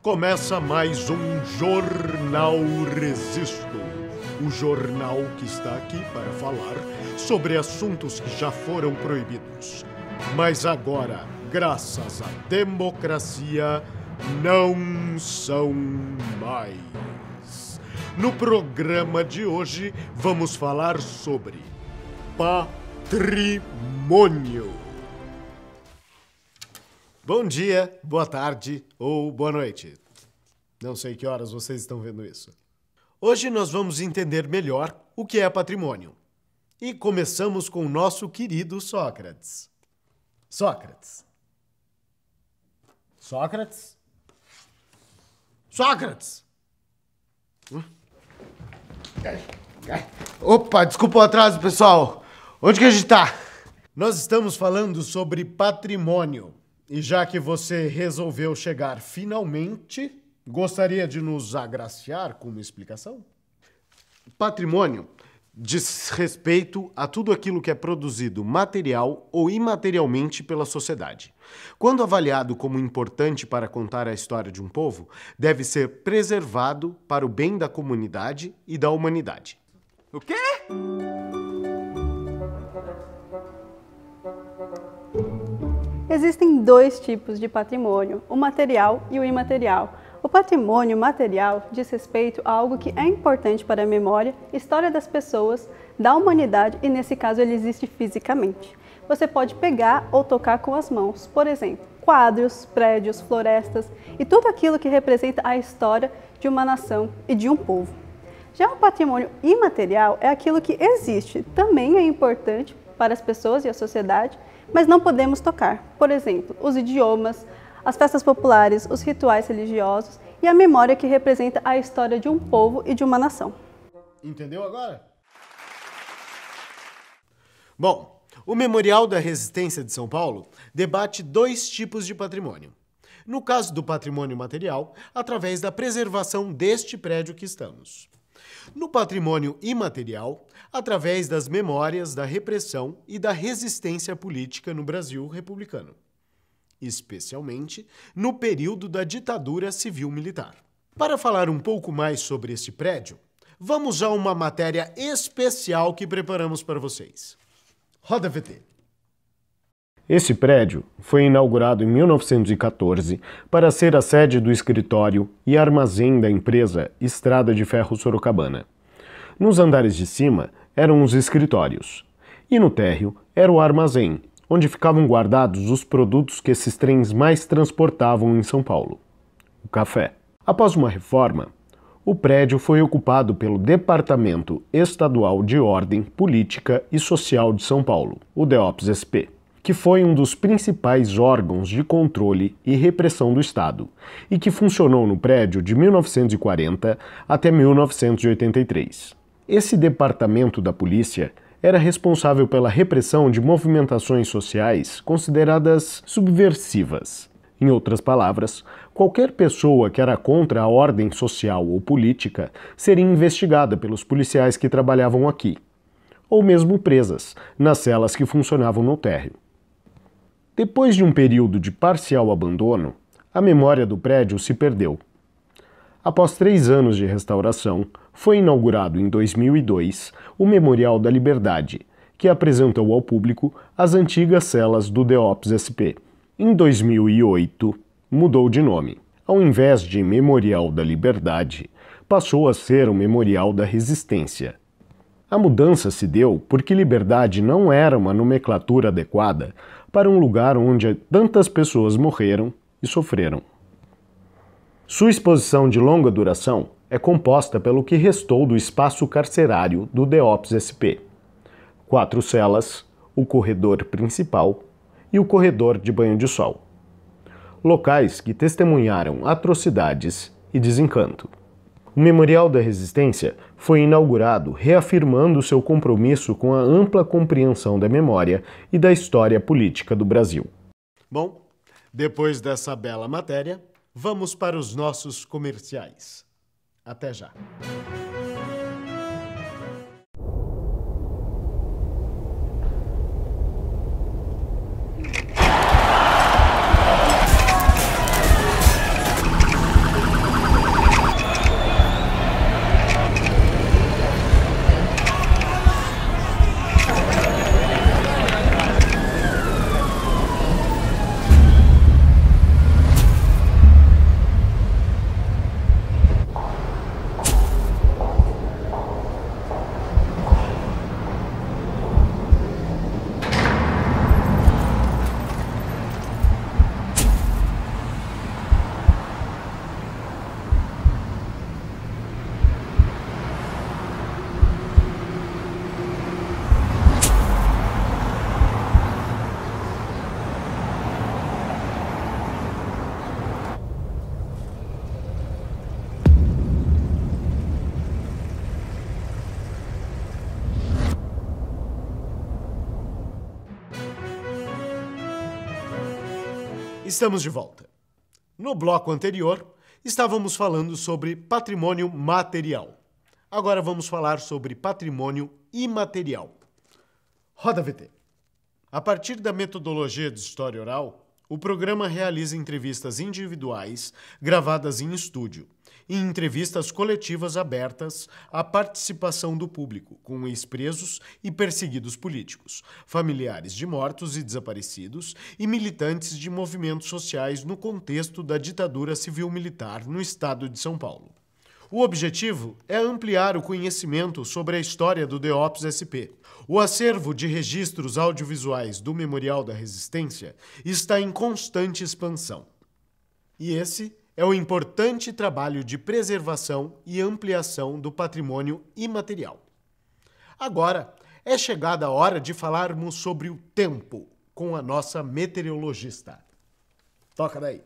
Começa mais um Jornal Resisto. O jornal que está aqui para falar sobre assuntos que já foram proibidos. Mas agora, graças à democracia, não são mais. No programa de hoje, vamos falar sobre patrimônio. Bom dia, boa tarde ou boa noite. Não sei que horas vocês estão vendo isso. Hoje nós vamos entender melhor o que é patrimônio. E começamos com o nosso querido Sócrates. Sócrates. Sócrates? Sócrates! Opa, desculpa o atraso, pessoal. Onde que a gente tá? Nós estamos falando sobre patrimônio. E já que você resolveu chegar finalmente, gostaria de nos agraciar com uma explicação? Patrimônio diz respeito a tudo aquilo que é produzido material ou imaterialmente pela sociedade. Quando avaliado como importante para contar a história de um povo, deve ser preservado para o bem da comunidade e da humanidade. O quê? Existem dois tipos de patrimônio, o material e o imaterial. O patrimônio material diz respeito a algo que é importante para a memória, história das pessoas, da humanidade e, nesse caso, ele existe fisicamente. Você pode pegar ou tocar com as mãos, por exemplo, quadros, prédios, florestas e tudo aquilo que representa a história de uma nação e de um povo. Já o patrimônio imaterial é aquilo que existe, também é importante para as pessoas e a sociedade, mas não podemos tocar. Por exemplo, os idiomas, as festas populares, os rituais religiosos e a memória que representa a história de um povo e de uma nação. Entendeu agora? Bom, o Memorial da Resistência de São Paulo debate dois tipos de patrimônio. No caso do patrimônio material, através da preservação deste prédio que estamos. No patrimônio imaterial, através das memórias da repressão e da resistência política no Brasil republicano, especialmente no período da ditadura civil-militar. Para falar um pouco mais sobre este prédio, vamos a uma matéria especial que preparamos para vocês. Roda VT. Esse prédio foi inaugurado em 1914 para ser a sede do escritório e armazém da empresa Estrada de Ferro Sorocabana. Nos andares de cima eram os escritórios e no térreo era o armazém, onde ficavam guardados os produtos que esses trens mais transportavam em São Paulo: o café. Após uma reforma, o prédio foi ocupado pelo Departamento Estadual de Ordem Política e Social de São Paulo, o DEOPS-SP, que foi um dos principais órgãos de controle e repressão do Estado e que funcionou no prédio de 1940 até 1983. Esse departamento da polícia era responsável pela repressão de movimentações sociais consideradas subversivas. Em outras palavras, qualquer pessoa que era contra a ordem social ou política seria investigada pelos policiais que trabalhavam aqui, ou mesmo presas nas celas que funcionavam no térreo. Depois de um período de parcial abandono, a memória do prédio se perdeu. Após 3 anos de restauração, foi inaugurado em 2002 o Memorial da Liberdade, que apresentou ao público as antigas celas do DEOPS-SP. Em 2008, mudou de nome. Ao invés de Memorial da Liberdade, passou a ser o Memorial da Resistência. A mudança se deu porque liberdade não era uma nomenclatura adequada para um lugar onde tantas pessoas morreram e sofreram. Sua exposição de longa duração é composta pelo que restou do espaço carcerário do DEOPS-SP: 4 celas, o corredor principal e o corredor de banho de sol. Locais que testemunharam atrocidades e desencanto. O Memorial da Resistência foi inaugurado reafirmando seu compromisso com a ampla compreensão da memória e da história política do Brasil. Bom, depois dessa bela matéria, vamos para os nossos comerciais. Até já. Estamos de volta. No bloco anterior, estávamos falando sobre patrimônio material. Agora vamos falar sobre patrimônio imaterial. Roda VT. A partir da metodologia de história oral, o programa realiza entrevistas individuais gravadas em estúdio e entrevistas coletivas abertas à participação do público, com ex-presos e perseguidos políticos, familiares de mortos e desaparecidos e militantes de movimentos sociais no contexto da ditadura civil-militar no estado de São Paulo. O objetivo é ampliar o conhecimento sobre a história do DEOPS-SP. O acervo de registros audiovisuais do Memorial da Resistência está em constante expansão. E esse é o importante trabalho de preservação e ampliação do patrimônio imaterial. Agora é chegada a hora de falarmos sobre o tempo com a nossa meteorologista. Toca daí.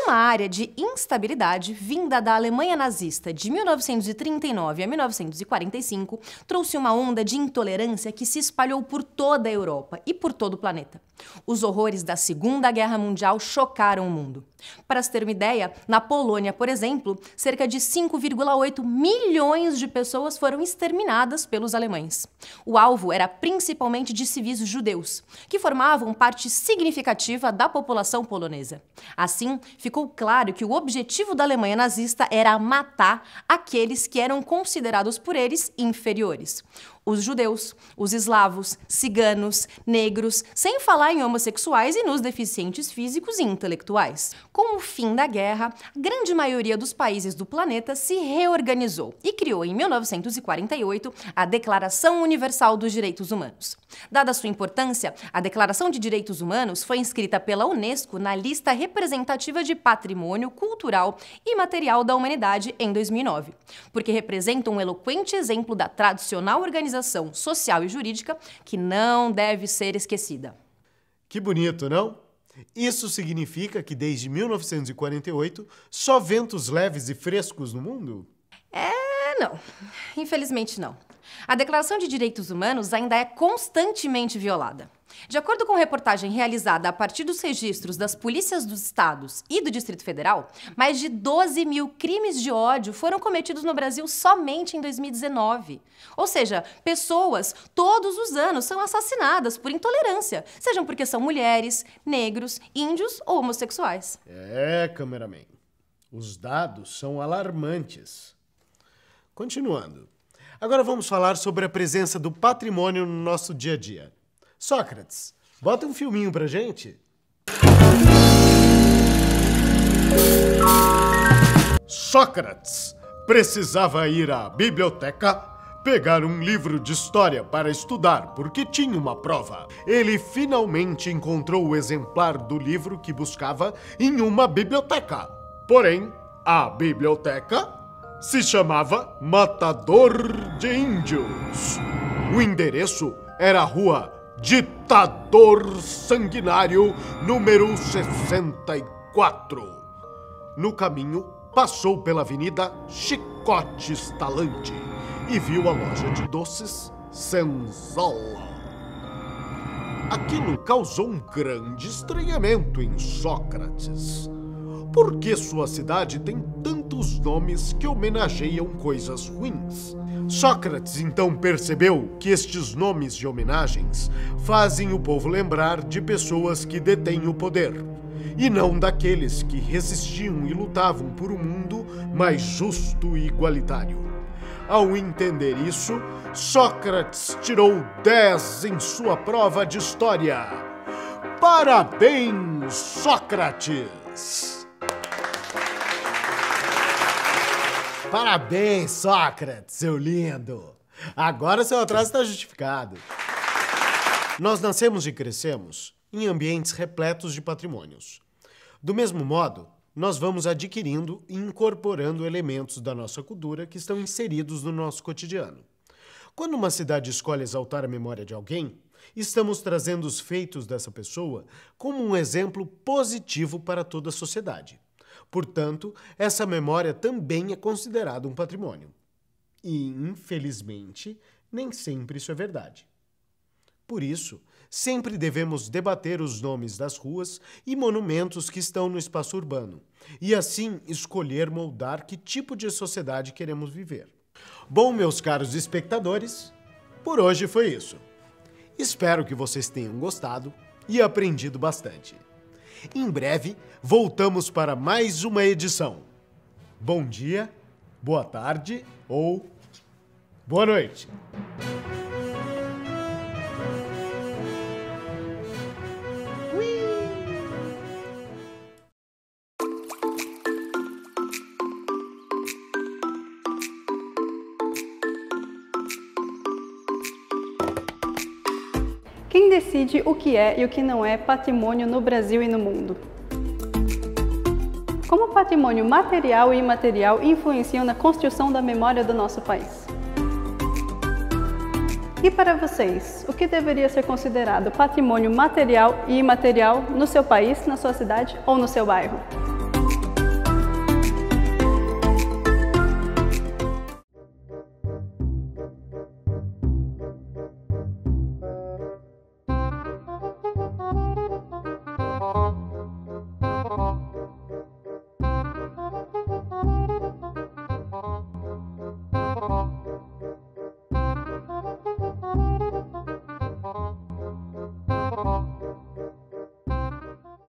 Uma área de instabilidade vinda da Alemanha nazista de 1939 a 1945 trouxe uma onda de intolerância que se espalhou por toda a Europa e por todo o planeta. Os horrores da Segunda Guerra Mundial chocaram o mundo. Para se ter uma ideia, na Polônia, por exemplo, cerca de 5,8 milhões de pessoas foram exterminadas pelos alemães. O alvo era principalmente de civis judeus, que formavam parte significativa da população polonesa. Assim, ficou claro que o objetivo da Alemanha nazista era matar aqueles que eram considerados por eles inferiores. Os judeus, os eslavos, ciganos, negros, sem falar em homossexuais e nos deficientes físicos e intelectuais. Com o fim da guerra, a grande maioria dos países do planeta se reorganizou e criou em 1948 a Declaração Universal dos Direitos Humanos. Dada sua importância, a Declaração de Direitos Humanos foi inscrita pela Unesco na lista representativa de patrimônio cultural e material da humanidade em 2009, porque representa um eloquente exemplo da tradicional organização social e jurídica que não deve ser esquecida. Que bonito, não? Isso significa que desde 1948 só ventos leves e frescos no mundo? Não. Infelizmente não. A Declaração de Direitos Humanos ainda é constantemente violada. De acordo com reportagem realizada a partir dos registros das polícias dos estados e do Distrito Federal, mais de 12 mil crimes de ódio foram cometidos no Brasil somente em 2019. Ou seja, pessoas todos os anos são assassinadas por intolerância, sejam porque são mulheres, negros, índios ou homossexuais. Cameraman. Os dados são alarmantes. Continuando. Agora vamos falar sobre a presença do patrimônio no nosso dia a dia. Sócrates, bota um filminho pra gente. Sócrates precisava ir à biblioteca pegar um livro de história para estudar porque tinha uma prova. Ele finalmente encontrou o exemplar do livro que buscava em uma biblioteca. Porém, a biblioteca se chamava Matador de Índios. O endereço era a rua Ditador Sanguinário, número 64. No caminho, passou pela avenida Chicote Estalante e viu a loja de doces Senzala. Aquilo causou um grande estranhamento em Sócrates. Por que sua cidade tem tantos nomes que homenageiam coisas ruins? Sócrates então percebeu que estes nomes de homenagens fazem o povo lembrar de pessoas que detêm o poder, e não daqueles que resistiam e lutavam por um mundo mais justo e igualitário. Ao entender isso, Sócrates tirou 10 em sua prova de história. Parabéns, Sócrates! Parabéns, Sócrates, seu lindo! Agora seu atraso está justificado. Nós nascemos e crescemos em ambientes repletos de patrimônios. Do mesmo modo, nós vamos adquirindo e incorporando elementos da nossa cultura que estão inseridos no nosso cotidiano. Quando uma cidade escolhe exaltar a memória de alguém, estamos trazendo os feitos dessa pessoa como um exemplo positivo para toda a sociedade. Portanto, essa memória também é considerada um patrimônio. E, infelizmente, nem sempre isso é verdade. Por isso, sempre devemos debater os nomes das ruas e monumentos que estão no espaço urbano, e assim escolher moldar que tipo de sociedade queremos viver. Bom, meus caros espectadores, por hoje foi isso. Espero que vocês tenham gostado e aprendido bastante. Em breve, voltamos para mais uma edição. Bom dia, boa tarde ou boa noite. Quem decide o que é e o que não é patrimônio no Brasil e no mundo? Como o patrimônio material e imaterial influenciam na construção da memória do nosso país? E para vocês, o que deveria ser considerado patrimônio material e imaterial no seu país, na sua cidade ou no seu bairro?